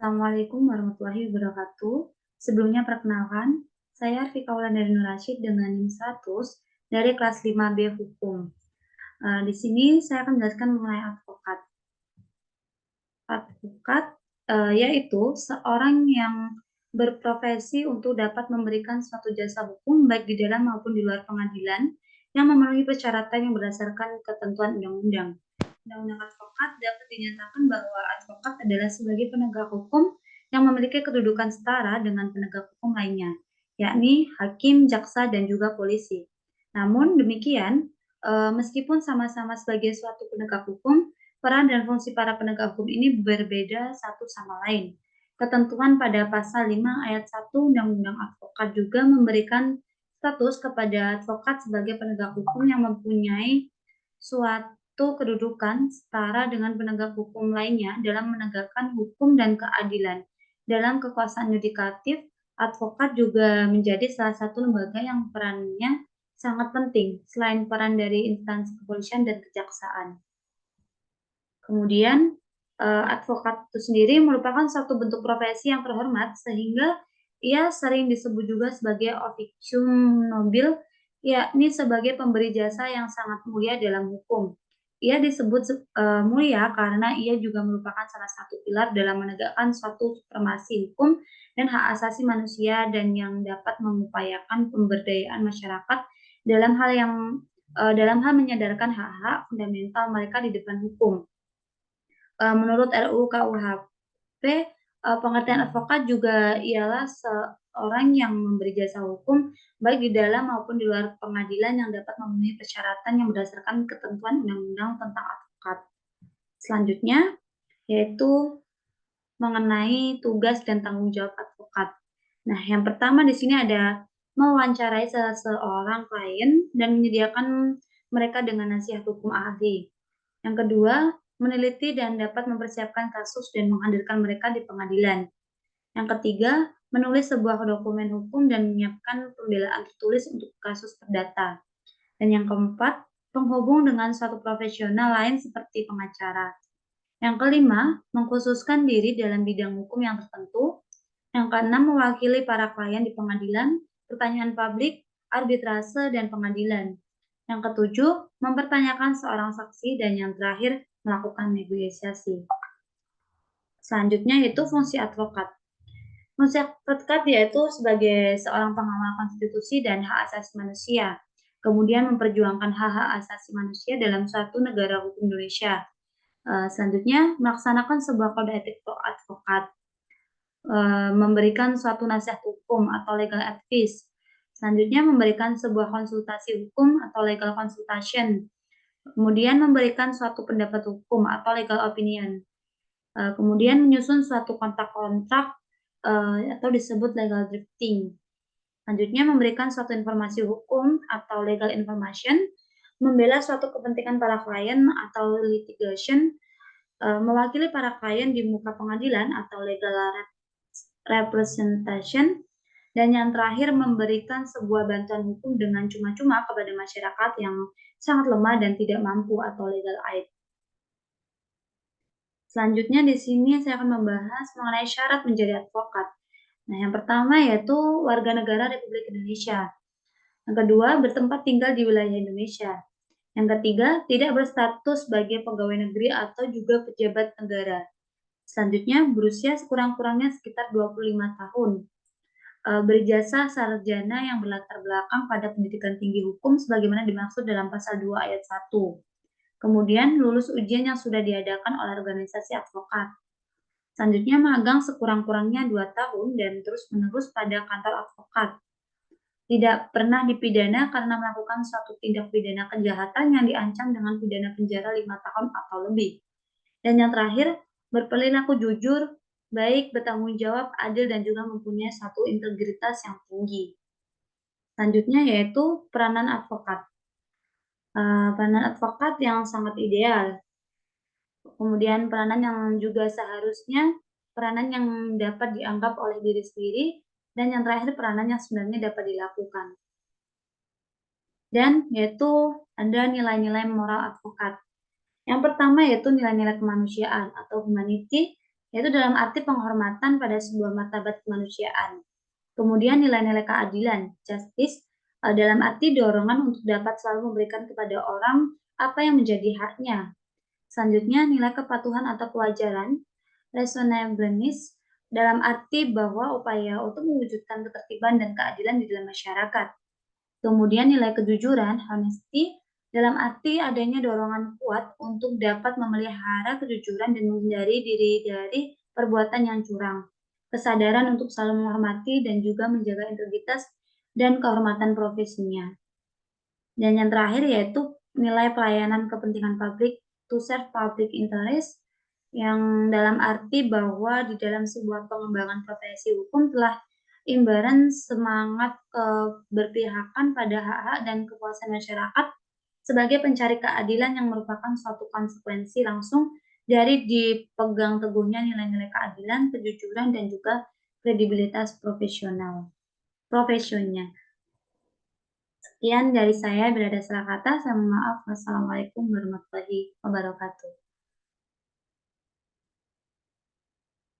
Assalamualaikum warahmatullahi wabarakatuh. Sebelumnya perkenalkan, saya Arfika Wulandari Nur Rasyid dengan NIM 100 dari kelas 5B Hukum. Di sini saya akan menjelaskan mengenai advokat. Advokat yaitu seorang yang berprofesi untuk dapat memberikan suatu jasa hukum baik di dalam maupun di luar pengadilan yang memenuhi persyaratan yang berdasarkan ketentuan undang-undang. Undang-undang advokat dapat dinyatakan bahwa advokat adalah sebagai penegak hukum yang memiliki kedudukan setara dengan penegak hukum lainnya, yakni hakim, jaksa, dan juga polisi. Namun demikian, meskipun sama-sama sebagai suatu penegak hukum, peran dan fungsi para penegak hukum ini berbeda satu sama lain. Ketentuan pada pasal 5 ayat 1 Undang-Undang Advokat juga memberikan status kepada advokat sebagai penegak hukum yang mempunyai suatu kedudukan setara dengan penegak hukum lainnya dalam menegakkan hukum dan keadilan. Dalam kekuasaan yudikatif, advokat juga menjadi salah satu lembaga yang perannya sangat penting selain peran dari instansi kepolisian dan kejaksaan. Kemudian, advokat itu sendiri merupakan satu bentuk profesi yang terhormat sehingga ia sering disebut juga sebagai officium nobil, yakni sebagai pemberi jasa yang sangat mulia dalam hukum. Ia disebut mulia karena ia juga merupakan salah satu pilar dalam menegakkan suatu supremasi hukum dan hak asasi manusia dan yang dapat mengupayakan pemberdayaan masyarakat dalam hal menyadarkan hak-hak fundamental mereka di depan hukum. Menurut RUU KUHP, pengertian advokat juga ialah seorang yang memberi jasa hukum baik di dalam maupun di luar pengadilan yang dapat memenuhi persyaratan yang berdasarkan ketentuan undang-undang tentang advokat. Selanjutnya, yaitu mengenai tugas dan tanggung jawab advokat. Nah, yang pertama di sini ada mewawancarai seseorang klien dan menyediakan mereka dengan nasihat hukum ahli. Yang kedua, meneliti dan dapat mempersiapkan kasus dan menghadirkan mereka di pengadilan. Yang ketiga, menulis sebuah dokumen hukum dan menyiapkan pembelaan tertulis untuk kasus perdata. Dan yang keempat, penghubung dengan suatu profesional lain seperti pengacara. Yang kelima, mengkhususkan diri dalam bidang hukum yang tertentu. Yang keenam, mewakili para klien di pengadilan, pertanyaan publik, arbitrase, dan pengadilan. Yang ketujuh, mempertanyakan seorang saksi, dan yang terakhir, melakukan negosiasi. Selanjutnya yaitu fungsi advokat. Fungsi advokat yaitu sebagai seorang pengawal konstitusi dan hak asasi manusia, kemudian memperjuangkan hak-hak asasi manusia dalam suatu negara hukum Indonesia. Selanjutnya, melaksanakan sebuah kode etik advokat, memberikan suatu nasihat hukum atau legal advice. Selanjutnya, memberikan sebuah konsultasi hukum atau legal consultation. Kemudian memberikan suatu pendapat hukum atau legal opinion. Kemudian menyusun suatu kontrak-kontrak atau disebut legal drafting. Selanjutnya memberikan suatu informasi hukum atau legal information, membela suatu kepentingan para klien atau litigation, mewakili para klien di muka pengadilan atau legal representation, dan yang terakhir memberikan sebuah bantuan hukum dengan cuma-cuma kepada masyarakat yang sangat lemah dan tidak mampu atau legal aid. Selanjutnya di sini saya akan membahas mengenai syarat menjadi advokat. Nah, yang pertama yaitu warga negara Republik Indonesia. Yang kedua, bertempat tinggal di wilayah Indonesia. Yang ketiga, tidak berstatus sebagai pegawai negeri atau juga pejabat negara. Selanjutnya, berusia sekurang-kurangnya sekitar 25 tahun. Berjasa sarjana yang berlatar belakang pada pendidikan tinggi hukum sebagaimana dimaksud dalam pasal 2 ayat 1. Kemudian lulus ujian yang sudah diadakan oleh organisasi advokat. Selanjutnya magang sekurang-kurangnya 2 tahun dan terus-menerus pada kantor advokat. Tidak pernah dipidana karena melakukan suatu tindak pidana kejahatan yang diancam dengan pidana penjara 5 tahun atau lebih. Dan yang terakhir, berperilaku jujur, baik, bertanggung jawab, adil, dan juga mempunyai satu integritas yang tinggi. Selanjutnya yaitu peranan advokat. Peranan advokat yang sangat ideal. Kemudian peranan yang juga seharusnya peranan yang dapat dianggap oleh diri sendiri, dan yang terakhir peranan yang sebenarnya dapat dilakukan. Dan yaitu ada nilai-nilai moral advokat. Yang pertama yaitu nilai-nilai kemanusiaan atau humanity yaitu dalam arti penghormatan pada sebuah martabat kemanusiaan. Kemudian nilai-nilai keadilan, justice, dalam arti dorongan untuk dapat selalu memberikan kepada orang apa yang menjadi haknya. Selanjutnya, nilai kepatuhan atau kewajaran, reasonableness, dalam arti bahwa upaya untuk mewujudkan ketertiban dan keadilan di dalam masyarakat. Kemudian nilai kejujuran, honesty, dalam arti adanya dorongan kuat untuk dapat memelihara kejujuran dan menghindari diri dari perbuatan yang curang. Kesadaran untuk selalu menghormati dan juga menjaga integritas dan kehormatan profesinya. Dan yang terakhir yaitu nilai pelayanan kepentingan publik, to serve public interest, yang dalam arti bahwa di dalam sebuah pengembangan profesi hukum telah imbaran semangat keberpihakan pada hak-hak dan kepuasan masyarakat sebagai pencari keadilan yang merupakan suatu konsekuensi langsung dari dipegang teguhnya nilai-nilai keadilan, kejujuran, dan juga kredibilitas profesionnya. Sekian dari saya, bila ada salah kata, saya mohon maaf. Wassalamualaikum warahmatullahi wabarakatuh.